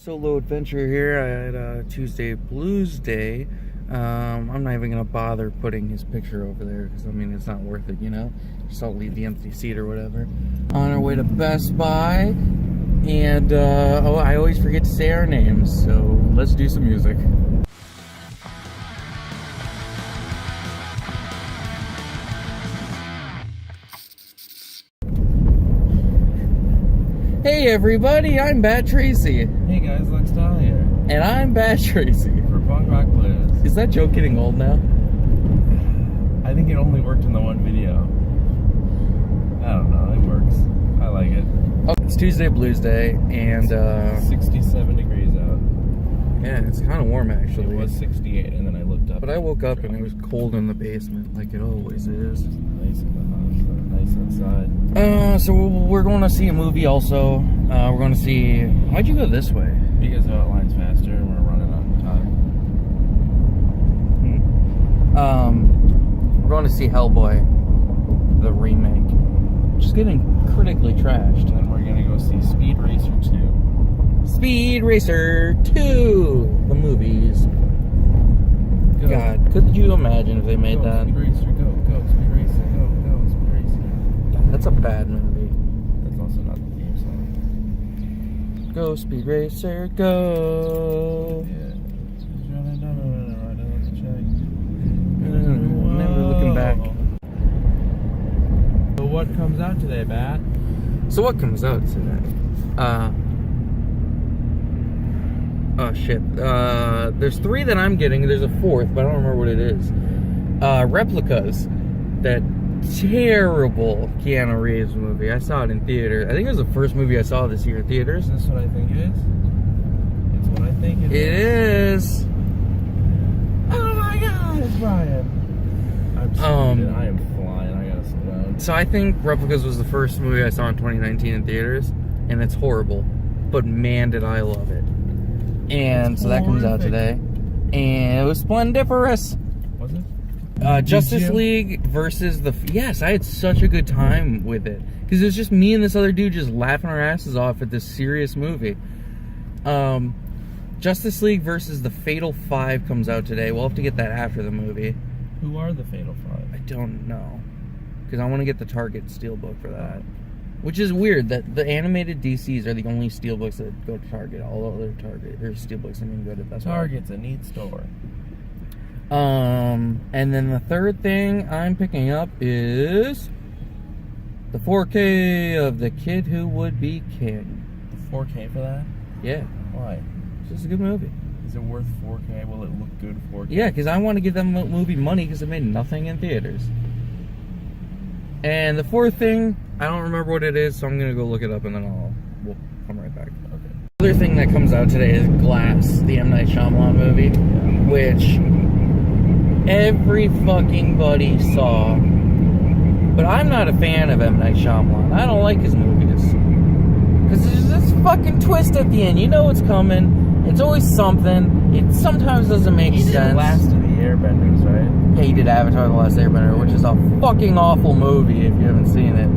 solo adventure here at Tuesday BlusDay. I'm not even gonna bother putting his picture over there because I mean it's not worth it, you know. Just I'll leave the empty seat or whatever. On our way to Best Buy, and oh, I always forget to say our names, so let's do some music. Hey everybody, I'm Bat Tracy. Hey guys, Lex Dahl here. And I'm Bat Tracy. For Punk Rock Blues. Is that joke getting old now? I think it only worked in the one video. I don't know, it works. I like it. Oh, it's Tuesday BlusDay, and 67 degrees out. yeah, it's kind of warm actually. It was 68, and then I looked up. But I woke up and it was cold in the basement, like it always is. Nice in the house, nice inside. So we're going to see a movie also. We're going to see... Why'd you go this way? Because it outlines faster and we're running on time. We're going to see Hellboy, the remake. Which is getting critically trashed. And then we're going to go see Speed Racer 2. Speed Racer 2! The movies. Go. God, could you imagine if they made Go, that? Speed Racer, go, Speed Racer, go, Speed Racer. God, that's a bad movie. That's also not the theme song. Go, Speed Racer, go! Yeah. Never looking back. So what comes out today, Bat? So what comes out today? Oh shit. There's 3 that I'm getting. There's a 4th, but I don't remember what it is. Replicas. That terrible Keanu Reeves movie. I saw it in theater. I think it was the first movie I saw this year in theaters. Is this what I think it is? It's what I think it is. It is. Oh my god, it's Brian. I'm speeding. I am flying. I gotta slow down. So I think Replicas was the first movie I saw in 2019 in theaters, and it's horrible. But man, did I love it. And so that comes out today. And it was splendiferous. Was it? Justice League versus the... Yes, I had such a good time with it. Because it was just me and this other dude just laughing our asses off at this serious movie. Justice League versus the Fatal 5 comes out today. We'll have to get that after the movie. Who are the Fatal 5? I don't know. Because I want to get the Target steelbook for that. Which is weird that the animated DCs are the only steelbooks that go to Target. All other Target or steelbooks don't even go to Best Buy. Target's a neat store. And then the third thing I'm picking up is the 4K of The Kid Who Would Be King. 4K for that? Yeah. Why? It's just a good movie. Is it worth 4K? Will it look good 4K? Yeah, because I want to give that movie money because it made nothing in theaters. And the 4th thing, I don't remember what it is, so I'm going to go look it up and then we'll come right back. Okay. The other thing that comes out today is Glass, the M. Night Shyamalan movie, which every fucking buddy saw. But I'm not a fan of M. Night Shyamalan. I don't like his movies. Because there's this fucking twist at the end. You know what's coming. It's always something. It sometimes doesn't make sense. He did Last of the Airbenders, right? Yeah, he did Avatar The Last Airbender, which is a fucking awful movie if you haven't seen it.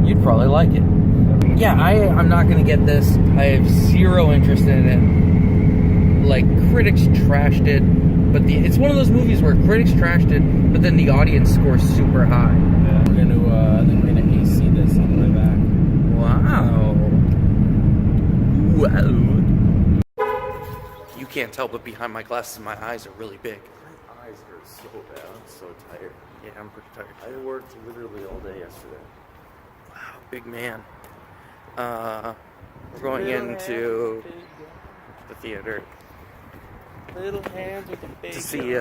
You'd probably like it. Yeah, I'm not going to get this. I have zero interest in it. Like, critics trashed it. But it's one of those movies where critics trashed it, but then the audience scores super high. Yeah, we're gonna AC this on the way back. Wow. Wow. You can't tell, but behind my glasses, my eyes are really big. My eyes hurt so bad. I'm so tired. Yeah, I'm pretty tired. I worked literally all day yesterday. Wow, big man. We're going into the theater Little hands with the big to see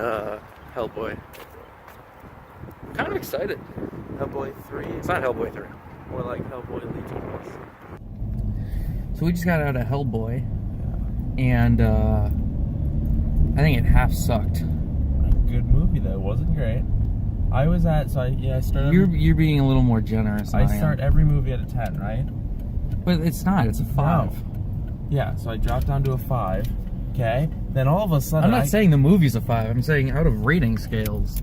Hellboy. I'm kind of excited. Hellboy 3. It's not Hellboy 3. More like Hellboy Legion was. So we just got out of Hellboy, and I think it half sucked. Good movie though, wasn't great. I was at I started. You're being a little more generous. I start every movie at a 10, right? But it's not. It's a 5. No. Yeah, so I dropped down to a 5. Okay. Then all of a sudden, I'm not saying the movie's a 5. I'm saying out of rating scales.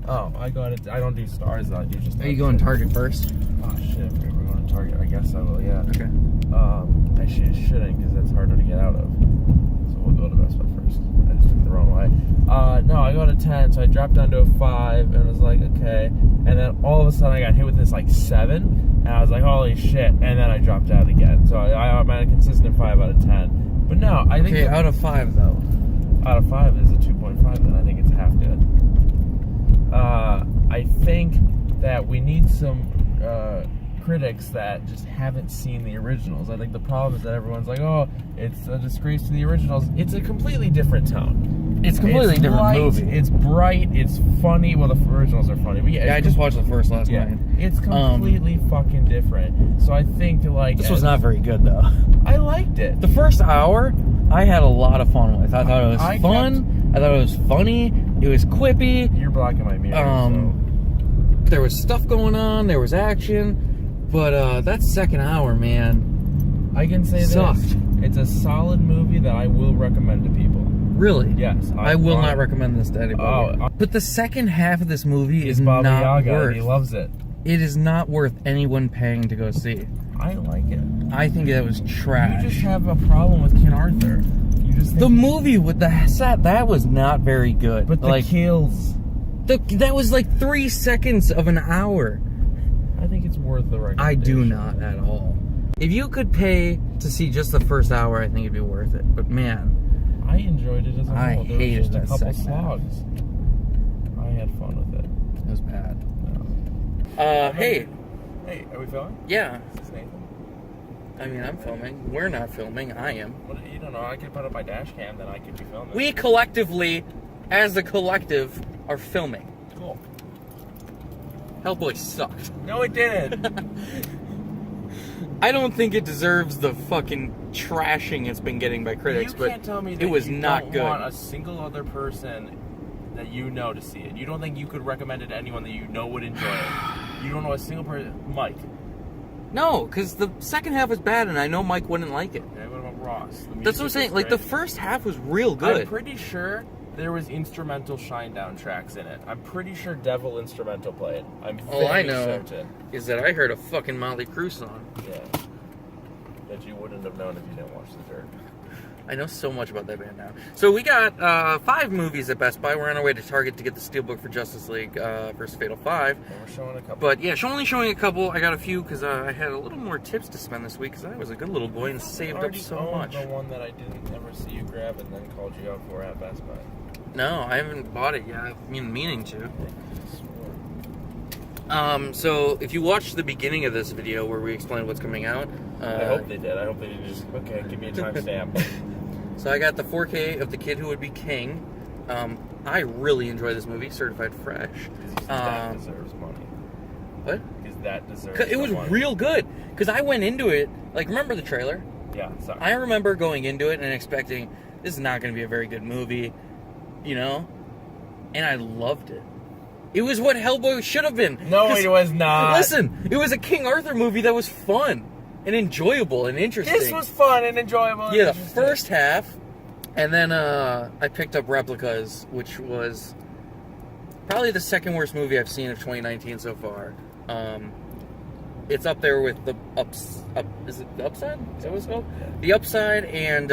Oh, I got it. I don't do stars. I do just. Are you going Target first? Oh shit! We're going to Target. I guess I will. Yeah. Okay. I shouldn't, because that's harder to get out of. So we'll go to Best Buy first. I just took the wrong way. No, I got a 10, so I dropped down to a 5, and I was like, okay. And then all of a sudden I got hit with this like 7, and I was like, holy shit. And then I dropped out again. So I'm at a consistent 5 out of 10. But no, I think... Okay, out of 5 though. Out of 5 is a 2.5, then I think it's half good. I think that we need some critics that just haven't seen the originals. I think the problem is that everyone's like, oh, it's a disgrace to the originals. It's a completely different tone. It's a completely different light, movie. It's bright, it's funny. Well, the originals are funny. But yeah, I just watched the first last night. It's completely fucking different. So I think like... This was not very good though. I liked it. The first hour, I had a lot of fun with. I thought it was fun. I thought it was funny. It was quippy. You're blocking my mirror, There was stuff going on. There was action. But that second hour, man, I can say sucked. This. It's a solid movie that I will recommend to people. Really? Yes. I will not recommend this to anybody. But the second half of this movie is Baba not Yaga, worth. He loves it. It is not worth anyone paying to go see. I like it. I think that was trash. You just have a problem with King Arthur. You just think the movie with the set, that was not very good. But the like kills. that was like 3 seconds of an hour. I think it's worth the recommendation. I do not at all. If you could pay to see just the first hour, I think it'd be worth it. But man, I enjoyed it as a whole. I hated just a that couple second half. slogs. I had fun with it. It was bad. No. Hey, are we filming? yeah. Is this Nathan? I mean, I'm filming. We're not filming. I am. What, you don't know. I could put up my dash cam, then I could be filming. We collectively, as a collective, are filming. Cool. Hellboy sucked. No, it didn't. I don't think it deserves the fucking trashing it's been getting by critics, You but can't tell me that it was you not don't good. want a single other person that you know to see it. You don't think you could recommend it to anyone that you know would enjoy it. You don't know a single person. Mike. No, because the second half was bad, and I know Mike wouldn't like it. Okay, what about Ross? The That's what I'm music saying. was Like, the great. first half was real good. I'm pretty sure there was instrumental Shinedown tracks in it. I'm pretty sure Devil instrumental played. I'm All very I know certain. is that I heard a fucking Motley Crue song. Yeah. That you wouldn't have known if you didn't watch The Dirt. I know so much about that band now. So we got 5 movies at Best Buy. We're on our way to Target to get the steelbook for Justice League versus Fatal 5. And we're showing a couple. But yeah, only showing a couple. I got a few because I had a little more tips to spend this week because I was a good little boy and saved up so much. The one that I didn't ever see you grab and then called you out for at Best Buy. No, I haven't bought it yet. I've been meaning to. So if you watched the beginning of this video where we explained what's coming out, I hope they did. I hope they didn't just, okay, give me a timestamp. So I got the 4K of The Kid Who Would Be King. I really enjoy this movie, Certified Fresh. Because that deserves money. What? Because that deserves It was money. real good. Because I went into it, like, remember the trailer? Yeah, sorry. I remember going into it and expecting, this is not going to be a very good movie, you know? And I loved it. It was what Hellboy should have been. No, it was not. Listen, it was a King Arthur movie that was fun and enjoyable and interesting. This was fun and enjoyable. Yeah, the first half, and then I picked up Replicas, which was probably the second worst movie I've seen of 2019 so far. It's up there with the is it The Upside? Is that what it's called? Yeah. The Upside and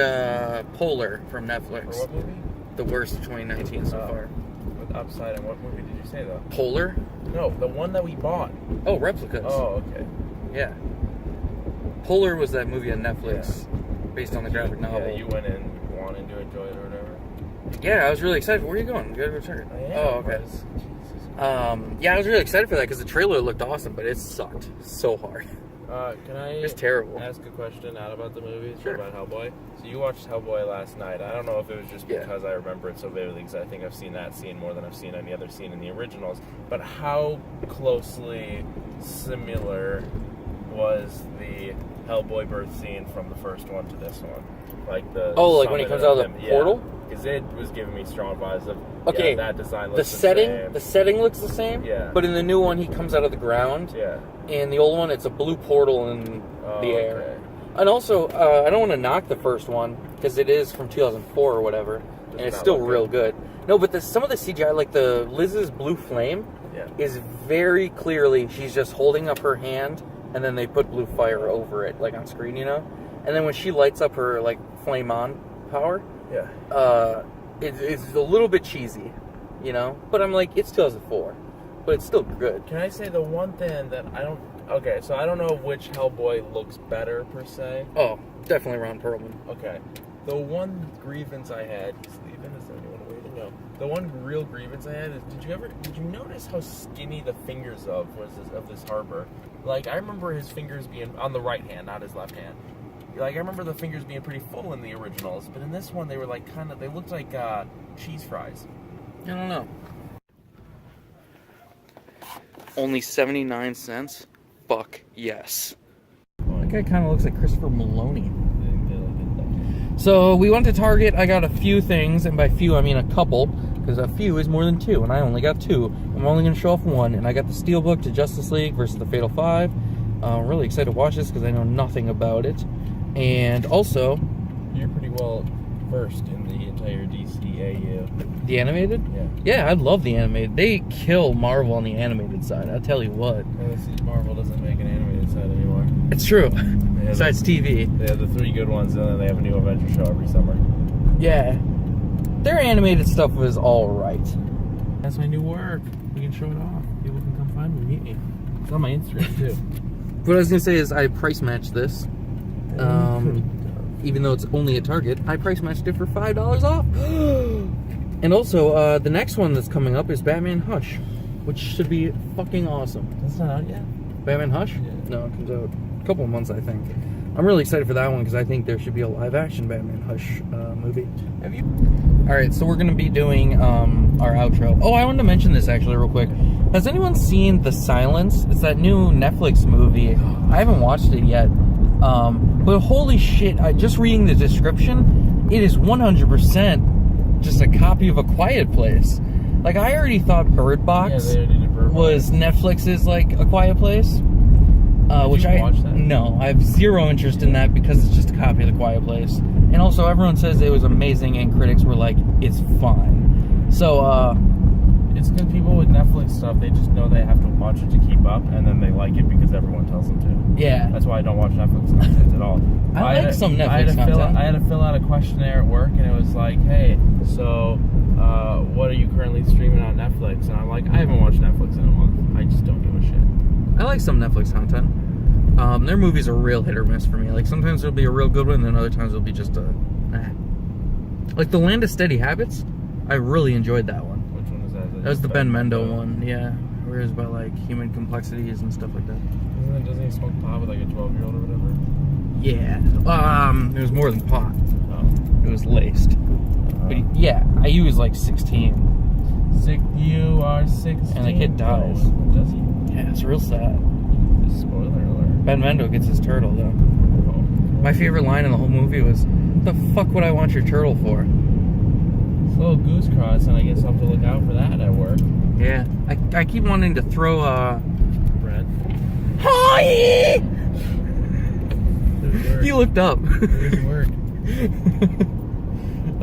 Polar from Netflix. For what movie? The worst of 2019 so far. With Upside, and what movie did you say though? Polar? No, the one that we bought. Oh, Replicas. Oh, okay. Yeah. Polar was that movie on Netflix based on the graphic novel. Yeah, you went in wanting to enjoy it or whatever. Yeah, I was really excited. Where are you going? You gotta return. I am, Oh, okay. Yeah, I was really excited for that because the trailer looked awesome, but it sucked so hard. Can I It's terrible. ask a question not about the movie, Sure. about Hellboy? So you watched Hellboy last night. I don't know if it was just Yeah. because I remember it so vividly, because I think I've seen that scene more than I've seen any other scene in the originals. But how closely similar was the Hellboy birth scene from the first one to this one? Like the Oh, like when he comes out of the portal? Because it was giving me strong vibes of Okay, that design the looks setting same. looks the same. Yeah. But in the new one, he comes out of the ground. Yeah. In the old one, it's a blue portal in the air. Okay. And also, I don't want to knock the first one because it is from 2004 or whatever, and it's not still look real good. No, but some of the CGI, like the Liz's blue flame, Yeah. is very clearly she's just holding up her hand, and then they put blue fire over it, like on screen, you know. and then when she lights up her like flame on power, Yeah. it's a little bit cheesy, you know. But I'm like, it's 2004, but it's still good. Can I say the one thing that I don't... Okay, so I don't know which Hellboy looks better, per se. Oh, definitely Ron Perlman. Okay. The one grievance I had... He's leaving? Is there anyone waiting? No. The one real grievance I had is... Did you notice how skinny the fingers of this Harbor? Like, I remember his fingers being... On the right hand, not his left hand. Like, I remember the fingers being pretty full in the originals, but in this one, they were like kind of... They looked like cheese fries. I don't know. Only 79 cents? Fuck yes. That guy kind of looks like Christopher Maloney. So we went to Target. I got a few things, and by few I mean a couple, because a few is more than two, and I only got two. I'm only going to show off one, and I got the steelbook to Justice League versus the Fatal 5. I'm really excited to watch this because I know nothing about it. And also... You're pretty well versed in the entire DCAU. The animated? Yeah. Yeah, I love the animated. They kill Marvel on the animated side, I'll tell you what. Marvel doesn't make an animated side anymore. It's true. Besides TV. They have the 3 good ones, and then they have a new Avengers show every summer. Yeah. Their animated stuff was alright. That's my new work. We can show it off. People can come find me, meet me. It's on my Instagram, too. What I was going to say is I price matched this. Even though it's only at Target, I price matched it for $5 off. And also, the next one that's coming up is Batman Hush, which should be fucking awesome. That's not out yet? Batman Hush? Yeah. No, it comes out a couple of months, I think. I'm really excited for that one because I think there should be a live-action Batman Hush movie. Have you? Alright, so we're going to be doing our outro. Oh, I wanted to mention this actually real quick. Has anyone seen The Silence? It's that new Netflix movie. I haven't watched it yet. But holy shit, just reading the description, it is 100% just a copy of A Quiet Place. Like, I already thought Bird Box was Netflix's, like, A Quiet Place. Which I watch that? No, I have zero interest in that because it's just a copy of The Quiet Place. And also, everyone says it was amazing, and critics were like, it's fine. So, it's good. People with Netflix stuff, they just know they have to watch it to keep up, and then they like it because everyone tells them to. yeah. That's why I don't watch Netflix content at all. I like some Netflix content. I had to fill out a questionnaire at work, and it was like, hey, so what are you currently streaming on Netflix? And I'm like, I haven't watched Netflix in a month. I just don't give a shit. I like some Netflix content. Their movies are real hit or miss for me. Like, sometimes there'll be a real good one, and then other times it'll be just a... Like, The Land of Steady Habits, I really enjoyed that one. Which one is that? That was the Ben Mendo one, yeah. Where it's about, like, human complexities and stuff like that. Doesn't he smoke pot with, like, a 12-year-old or whatever? Yeah. It was more than pot. Oh. It was laced. But, yeah, he was, like, 16. You are 16. And the kid dies. Oh, does he? Yeah, it's real sad. Spoiler alert. Ben Mendo gets his turtle, though. Oh. My favorite line in the whole movie was, what the fuck would I want your turtle for? It's a little goose cross, and I guess I'll have to look out for that at work. Yeah. I keep wanting to throw, Brent. Hi! There's work. He looked up. There's work.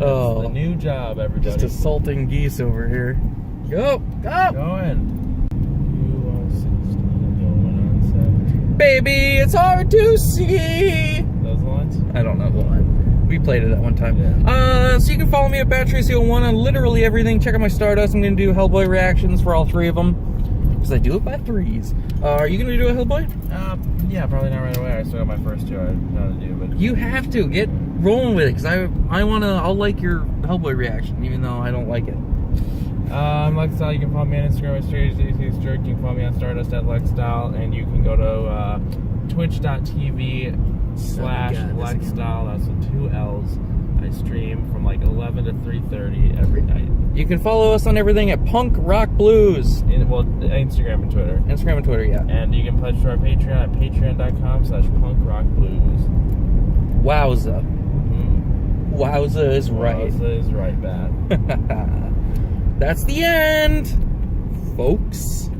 Oh. The new job, everybody. Just assaulting geese over here. Go! Go! Going. You are 16, going on 17. Baby, it's hard to see! Those lines? I don't know the line. We played it at one time. Yeah. So you can follow me at BatTracy01 on literally everything. Check out my Stardust. I'm going to do Hellboy reactions for all 3 of them. Because I do it by 3s. Are you going to do a Hellboy? Yeah, probably not right away. I still got my first 2 I know to do, but... You have to. Get rolling with it. Because I'll like your Hellboy reaction, even though I don't like it. I'm Lexstyle. You can follow me on Instagram at StraightJCSJerk. You can follow me on Stardust at Lexstyle. And you can go to twitch.tv/Lexstyle. That's with 2 L's. I stream from like 11 to 3:30 every night. You can follow us on everything at Punk Rock Blues. Instagram and Twitter. Instagram and Twitter, yeah. And you can pledge to our Patreon at patreon.com/punkrockblues. Wowza. Wowza is right. Wowza is right, bad. That's the end, folks.